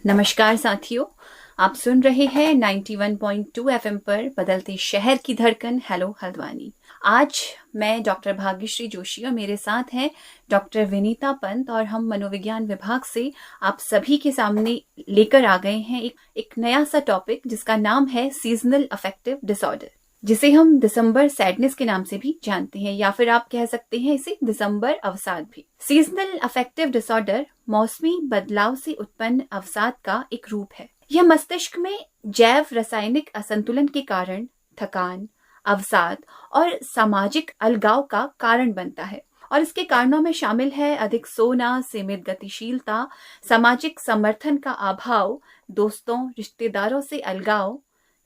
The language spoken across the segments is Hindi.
नमस्कार साथियों, आप सुन रहे हैं 91.2 एफएम पर बदलते शहर की धड़कन। हेलो हल्द्वानी। आज मैं डॉक्टर भाग्यश्री जोशी और मेरे साथ हैं डॉक्टर विनीता पंत और हम मनोविज्ञान विभाग से आप सभी के सामने लेकर आ गए हैं एक नया सा टॉपिक जिसका नाम है सीजनल अफेक्टिव डिसऑर्डर, जिसे हम दिसंबर सैडनेस के नाम से भी जानते हैं या फिर आप कह सकते हैं इसे दिसंबर अवसाद भी। सीजनल अफेक्टिव डिसऑर्डर मौसमी बदलाव से उत्पन्न अवसाद का एक रूप है। यह मस्तिष्क में जैव रासायनिक असंतुलन के कारण थकान, अवसाद और सामाजिक अलगाव का कारण बनता है और इसके कारणों में शामिल है अधिक सोना, सीमित गतिशीलता, सामाजिक समर्थन का अभाव, दोस्तों रिश्तेदारों से अलगाव,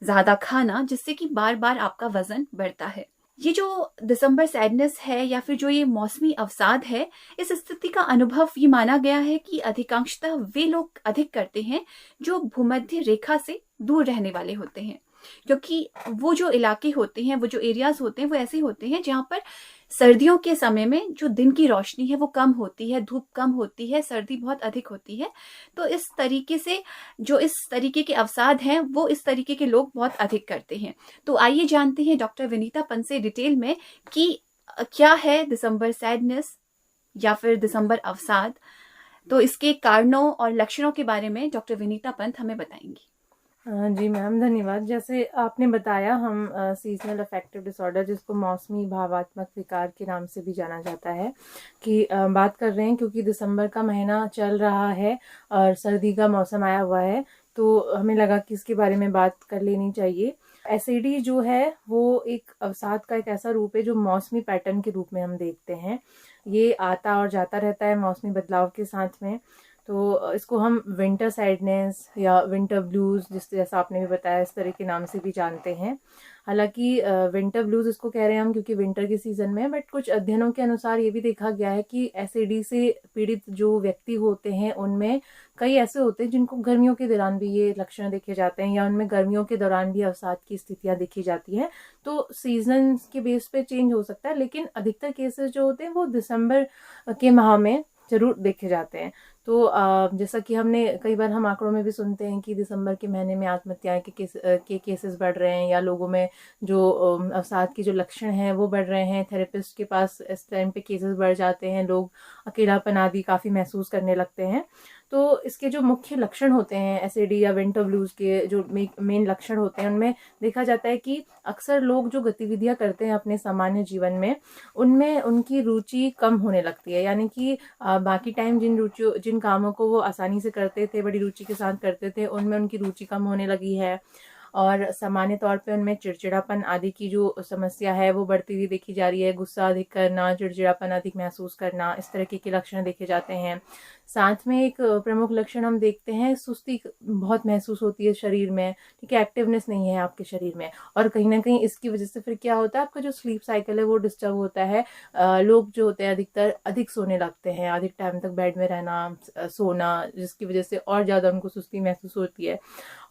ज्यादा खाना जिससे कि बार बार आपका वजन बढ़ता है। ये जो दिसंबर सैडनेस है या फिर जो ये मौसमी अवसाद है, इस स्थिति का अनुभव ये माना गया है कि अधिकांशतः वे लोग अधिक करते हैं जो भूमध्य रेखा से दूर रहने वाले होते हैं, क्योंकि वो जो इलाके होते हैं, वो जो एरियाज होते हैं, वो ऐसे होते हैं जहाँ पर सर्दियों के समय में जो दिन की रोशनी है वो कम होती है, धूप कम होती है, सर्दी बहुत अधिक होती है। तो इस तरीके से जो इस तरीके के अवसाद हैं वो इस तरीके के लोग बहुत अधिक करते हैं। तो आइए जानते हैं डॉक्टर विनीता पंत से डिटेल में कि क्या है दिसंबर सैडनेस या फिर दिसंबर अवसाद। तो इसके कारणों और लक्षणों के बारे में डॉक्टर विनीता पंत हमें बताएंगी। जी मैम, धन्यवाद। जैसे आपने बताया, हम सीजनल अफेक्टिव डिसऑर्डर, जिसको मौसमी भावात्मक विकार के नाम से भी जाना जाता है, कि बात कर रहे हैं, क्योंकि दिसंबर का महीना चल रहा है और सर्दी का मौसम आया हुआ है, तो हमें लगा कि इसके बारे में बात कर लेनी चाहिए। एसिडी जो है वो एक अवसाद का एक ऐसा रूप है जो मौसमी पैटर्न के रूप में हम देखते हैं। ये आता और जाता रहता है मौसमी बदलाव के साथ में। तो इसको हम विंटर सैडनेस या विंटर ब्लूज, जैसा आपने भी बताया, इस तरह के नाम से भी जानते हैं। हालांकि विंटर ब्लूज इसको कह रहे हैं हम क्योंकि विंटर के सीजन में, बट कुछ अध्ययनों के अनुसार ये भी देखा गया है कि एसिडी से पीड़ित जो व्यक्ति होते हैं उनमें कई ऐसे होते हैं जिनको गर्मियों के दौरान भी ये लक्षण देखे जाते हैं, या उनमें गर्मियों के दौरान भी अवसाद की स्थितियां देखी जाती हैं। तो सीजन के बेस पे चेंज हो सकता है, लेकिन अधिकतर केसेस जो होते हैं वो दिसंबर के माह में जरूर देखे जाते हैं। तो जैसा कि हमने कई बार हम आंकड़ों में भी सुनते हैं कि दिसंबर के महीने में आत्महत्याएं के केसेस बढ़ रहे हैं, या लोगों में जो अवसाद के जो लक्षण हैं वो बढ़ रहे हैं। थेरेपिस्ट के पास इस टाइम पे केसेस बढ़ जाते हैं, लोग अकेलापन आदि काफ़ी महसूस करने लगते हैं। तो इसके जो मुख्य लक्षण होते हैं एसिडी या विंटर ब्लूज के, जो मेन लक्षण होते हैं, उनमें देखा जाता है कि अक्सर लोग जो गतिविधियां करते हैं अपने सामान्य जीवन में, उनमें उनकी रुचि कम होने लगती है। यानी कि बाकी टाइम जिन कामों को वो आसानी से करते थे, बड़ी रुचि के साथ करते थे, उनमें उनकी रुचि कम होने लगी है। और सामान्य तौर पे उनमें चिड़चिड़ापन आदि की जो समस्या है वो बढ़ती हुई देखी जा रही है। गुस्सा अधिक करना, चिड़चिड़ापन अधिक महसूस करना, इस तरह के लक्षण देखे जाते हैं। साथ में एक प्रमुख लक्षण हम देखते हैं, सुस्ती बहुत महसूस होती है शरीर में। ठीक है, एक्टिवनेस नहीं है आपके शरीर में, और कहीं ना कहीं इसकी वजह से फिर क्या होता है, आपका जो स्लीप साइकिल है वो डिस्टर्ब होता है। लोग जो होते हैं अधिकतर अधिक सोने लगते हैं, अधिक टाइम तक बेड में रहना, सोना, जिसकी वजह से और ज़्यादा उनको सुस्ती महसूस होती है।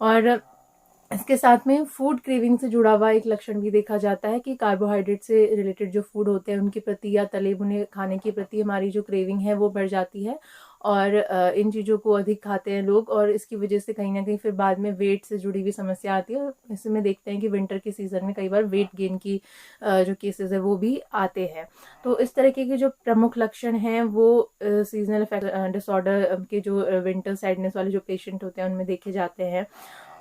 और इसके साथ में फूड क्रेविंग से जुड़ा हुआ एक लक्षण भी देखा जाता है कि कार्बोहाइड्रेट से रिलेटेड जो फूड होते हैं उनके प्रति या तले भुने खाने के प्रति हमारी जो क्रेविंग है वो बढ़ जाती है, और इन चीज़ों को अधिक खाते हैं लोग, और इसकी वजह से कहीं ना कहीं फिर बाद में वेट से जुड़ी हुई समस्या आती है। और इसमें देखते हैं कि विंटर के सीजन में कई बार वेट गेन की जो केसेस है वो भी आते हैं। तो इस तरीके के जो प्रमुख लक्षण हैं वो सीजनल डिसऑर्डर के जो विंटर सैडनेस वाले जो पेशेंट होते हैं उनमें देखे जाते हैं।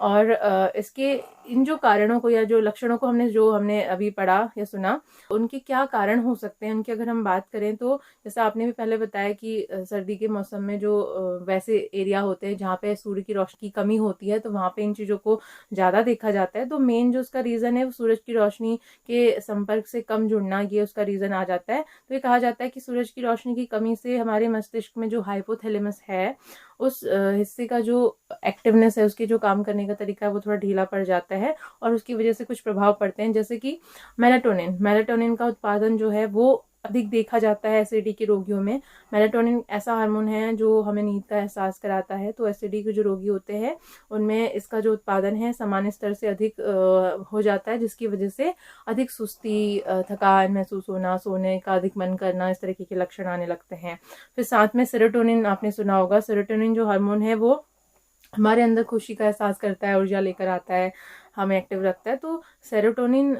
और इसके इन जो कारणों को या जो लक्षणों को हमने अभी पढ़ा या सुना, उनके क्या कारण हो सकते हैं, उनकी अगर हम बात करें तो जैसा आपने भी पहले बताया कि सर्दी के मौसम में जो वैसे एरिया होते हैं जहाँ पे सूर्य की रोशनी की कमी होती है, तो वहाँ पे इन चीज़ों को ज़्यादा देखा जाता है। तो मेन जो उसका रीज़न है वो सूरज की रोशनी के संपर्क से कम जुड़ना, ये उसका रीज़न आ जाता है। तो ये कहा जाता है कि सूरज की रोशनी की कमी से हमारे मस्तिष्क में जो हाइपोथैलेमस है, उस हिस्से का जो एक्टिवनेस है, उसकी जो काम करने का तरीका है वो थोड़ा ढीला पड़ जाता है, और उसकी वजह से कुछ प्रभाव पड़ते हैं, जैसे कि मेलाटोनिन का उत्पादन जो है वो अधिक देखा जाता है एसिडी के रोगियों में। मेलाटोनिन ऐसा हार्मोन है जो हमें नींद का एहसास कराता है। तो एसिडी के जो रोगी होते हैं उनमें इसका जो उत्पादन है सामान्य स्तर से अधिक हो जाता है, जिसकी वजह से अधिक सुस्ती, थकान महसूस होना, सोने का अधिक मन करना, इस तरीके के लक्षण आने लगते हैं। फिर साथ में सेरोटोनिन, आपने सुना होगा, सेरोटोनिन जो हार्मोन है वो हमारे अंदर खुशी का एहसास करता है, ऊर्जा लेकर आता है, हमें एक्टिव रखता है। तो सेरोटोनिन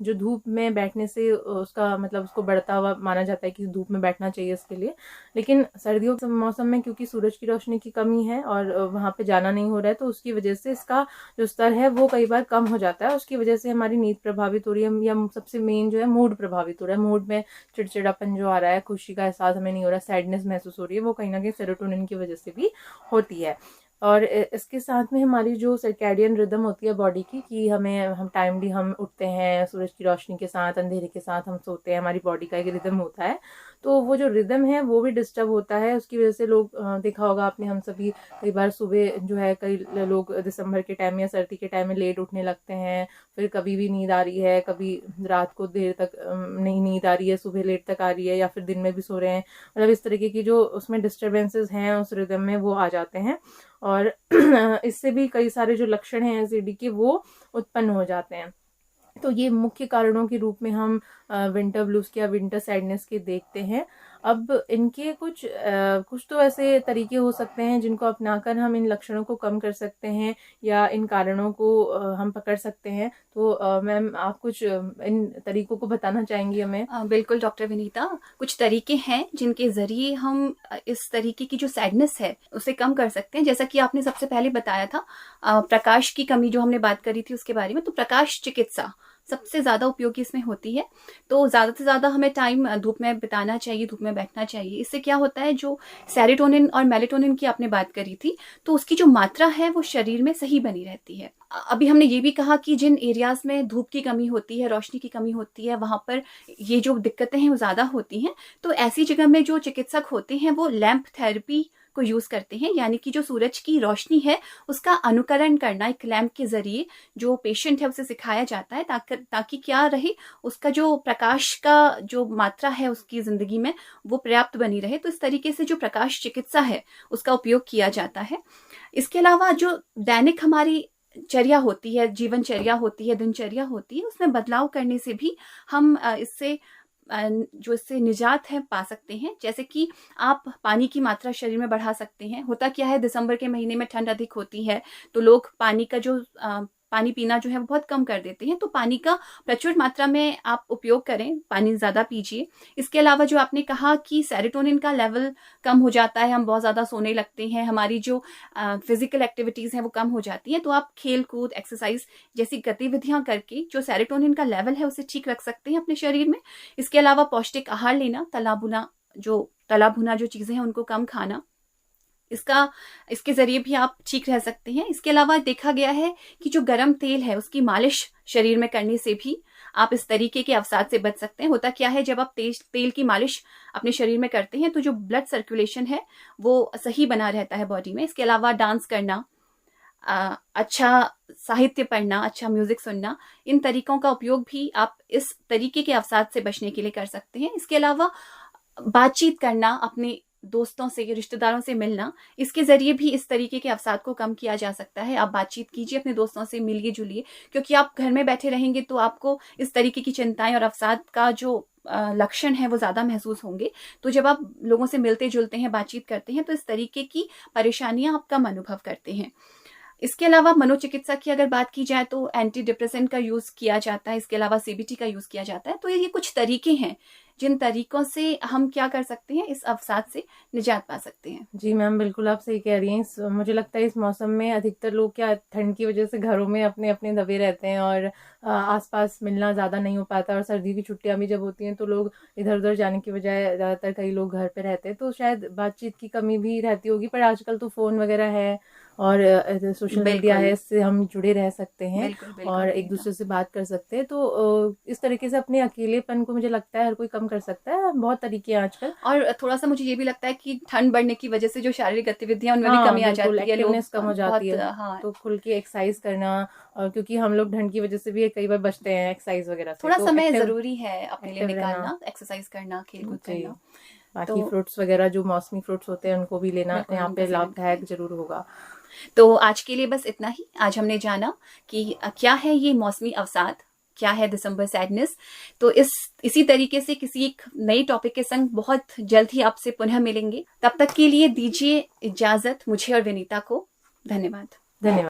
जो धूप में बैठने से उसका मतलब उसको बढ़ता हुआ माना जाता है कि धूप में बैठना चाहिए इसके लिए। लेकिन सर्दियों के मौसम में क्योंकि सूरज की रोशनी की कमी है और वहाँ पे जाना नहीं हो रहा है, तो उसकी वजह से इसका जो स्तर है वो कई बार कम हो जाता है। उसकी वजह से हमारी नींद प्रभावित हो रही है, या सबसे मेन जो है मूड प्रभावित हो रहा है। मूड में चिड़चिड़ापन जो आ रहा है, खुशी का एहसास हमें नहीं हो रहा, सैडनेस महसूस हो रही है, वो कहीं ना कहीं सेरोटोनिन की वजह से भी होती है। और इसके साथ में हमारी जो सर्कैडियन रिदम होती है बॉडी की, कि हम टाइमली हम उठते हैं, सूरज की रोशनी के साथ, अंधेरे के साथ हम सोते हैं, हमारी बॉडी का एक रिदम होता है। तो वो जो रिदम है वो भी डिस्टर्ब होता है। उसकी वजह से लोग देखा होगा आपने, हम सभी कई बार सुबह जो है, कई लोग दिसंबर के टाइम या सर्दी के टाइम में लेट उठने लगते हैं। फिर कभी भी नींद आ रही है, कभी रात को देर तक नहीं नींद आ रही है, सुबह लेट तक आ रही है, या फिर दिन में भी सो रहे हैं। मतलब इस तरीके की जो उसमें डिस्टर्बेंसेस हैं उस रिदम में, वो आ जाते हैं। और इससे भी कई सारे जो लक्षण हैं एसिडी के वो उत्पन्न हो जाते हैं। तो ये मुख्य कारणों के रूप में हम विंटर ब्लूज या विंटर सैडनेस के देखते हैं। अब इनके कुछ तो ऐसे तरीके हो सकते हैं जिनको अपनाकर हम इन लक्षणों को कम कर सकते हैं, या इन कारणों को हम पकड़ सकते हैं। तो मैम, आप कुछ इन तरीकों को बताना चाहेंगी हमें? बिल्कुल डॉक्टर विनीता, कुछ तरीके हैं जिनके जरिए हम इस तरीके की जो सैडनेस है उसे कम कर सकते हैं। जैसा कि आपने सबसे पहले बताया था, प्रकाश की कमी जो हमने बात करी थी उसके बारे में, तो प्रकाश चिकित्सा सबसे ज्यादा उपयोगी इसमें होती है। तो ज्यादा से ज्यादा हमें टाइम धूप में बिताना चाहिए, धूप में बैठना चाहिए। इससे क्या होता है, जो सेरोटोनिन और मेलेटोनिन की आपने बात करी थी, तो उसकी जो मात्रा है वो शरीर में सही बनी रहती है। अभी हमने ये भी कहा कि जिन एरियाज में धूप की कमी होती है, रोशनी की कमी होती है, वहां पर ये जो दिक्कतें हैं वो ज्यादा होती हैं। तो ऐसी जगह में जो चिकित्सक होते हैं वो लैंप थेरेपी को यूज करते हैं, यानी कि जो सूरज की रोशनी है उसका अनुकरण करना एक लैंप के जरिए जो पेशेंट है उसे सिखाया जाता है, ताकि क्या रहे, उसका जो प्रकाश का जो मात्रा है उसकी जिंदगी में वो पर्याप्त बनी रहे। तो इस तरीके से जो प्रकाश चिकित्सा है उसका उपयोग किया जाता है। इसके अलावा जो दैनिक हमारी चर्या होती है, जीवनचर्या होती है, दिनचर्या होती है, उसमें बदलाव करने से भी हम इससे निजात है पा सकते हैं। जैसे कि आप पानी की मात्रा शरीर में बढ़ा सकते हैं। होता क्या है, दिसंबर के महीने में ठंड अधिक होती है, तो लोग पानी का जो पानी पीना जो है वो बहुत कम कर देते हैं। तो पानी का प्रचुर मात्रा में आप उपयोग करें, पानी ज्यादा पीजिए। इसके अलावा जो आपने कहा कि सेरोटोनिन का लेवल कम हो जाता है, हम बहुत ज्यादा सोने लगते हैं, हमारी जो फिजिकल एक्टिविटीज हैं वो कम हो जाती हैं, तो आप खेल कूद, एक्सरसाइज जैसी गतिविधियां करके जो सेरोटोनिन का लेवल है उसे ठीक रख सकते हैं अपने शरीर में। इसके अलावा पौष्टिक आहार लेना, तला भुना जो चीजें हैं उनको कम खाना, इसके जरिए भी आप ठीक रह सकते हैं। इसके अलावा देखा गया है कि जो गर्म तेल है उसकी मालिश शरीर में करने से भी आप इस तरीके के अवसाद से बच सकते हैं। होता क्या है, जब आप तेल की मालिश अपने शरीर में करते हैं तो जो ब्लड सर्कुलेशन है वो सही बना रहता है बॉडी में। इसके अलावा डांस करना, अच्छा साहित्य पढ़ना, अच्छा म्यूजिक सुनना, इन तरीकों का उपयोग भी आप इस तरीके के अवसाद से बचने के लिए कर सकते हैं। इसके अलावा बातचीत करना, अपने दोस्तों से, रिश्तेदारों से मिलना, इसके जरिए भी इस तरीके के अवसाद को कम किया जा सकता है। आप बातचीत कीजिए अपने दोस्तों से, मिलिए जुलिए, क्योंकि आप घर में बैठे रहेंगे तो आपको इस तरीके की चिंताएं और अवसाद का जो लक्षण है वो ज्यादा महसूस होंगे। तो जब आप लोगों से मिलते जुलते हैं, बातचीत करते हैं, तो इस तरीके की परेशानियां आप कम अनुभव करते हैं। इसके अलावा मनोचिकित्सा की अगर बात की जाए तो एंटी डिप्रेसेंट का यूज किया जाता है। इसके अलावा सीबीटी का यूज किया जाता है। तो ये कुछ तरीके हैं जिन तरीकों से हम क्या कर सकते हैं, इस अवसाद से निजात पा सकते हैं। जी मैम, बिल्कुल आप सही कह रही हैं। मुझे लगता है इस मौसम में अधिकतर लोग क्या ठंड की वजह से घरों में अपने अपने दबे रहते हैं, और आसपास मिलना ज़्यादा नहीं हो पाता। और सर्दी की छुट्टियां भी जब होती हैं तो लोग इधर उधर जाने की बजाय ज़्यादातर कई लोग घर पे रहते हैं, तो शायद बातचीत की कमी भी रहती होगी। पर आजकल तो फ़ोन वगैरह है और सोशल मीडिया है, इससे हम जुड़े रह सकते हैं और एक दूसरे से बात कर सकते हैं। तो इस तरीके से अपने अकेलेपन को मुझे लगता है हर कोई कम कर सकता है। बहुत तरीके हैं आजकल। और थोड़ा सा मुझे ये भी लगता है कि ठंड बढ़ने की वजह से जो शारीरिक गतिविधियां उनमें भी कमी आ जाती है, एक्टिवनेस कम हो जाती है। हाँ, तो खुल के एक्सरसाइज करना, और क्योंकि हम लोग ठंड की वजह से भी कई बार बचते हैं एक्सरसाइज वगैरह से, थोड़ा तो समय जरूरी है अपने लिए निकालना, एक्सरसाइज करना, खेल कूद करना। बाकी फ्रूट्स वगैरह जो मौसमी फ्रूट्स होते हैं उनको भी लेना यहाँ पे लाभदायक जरूर होगा। तो आज के लिए बस इतना ही। आज हमने जाना कि क्या है ये मौसमी अवसाद, क्या है दिसंबर सैडनेस। तो इसी तरीके से किसी एक नए टॉपिक के संग बहुत जल्द ही आपसे पुनः मिलेंगे। तब तक के लिए दीजिए इजाजत मुझे और विनीता को। धन्यवाद। धन्यवाद।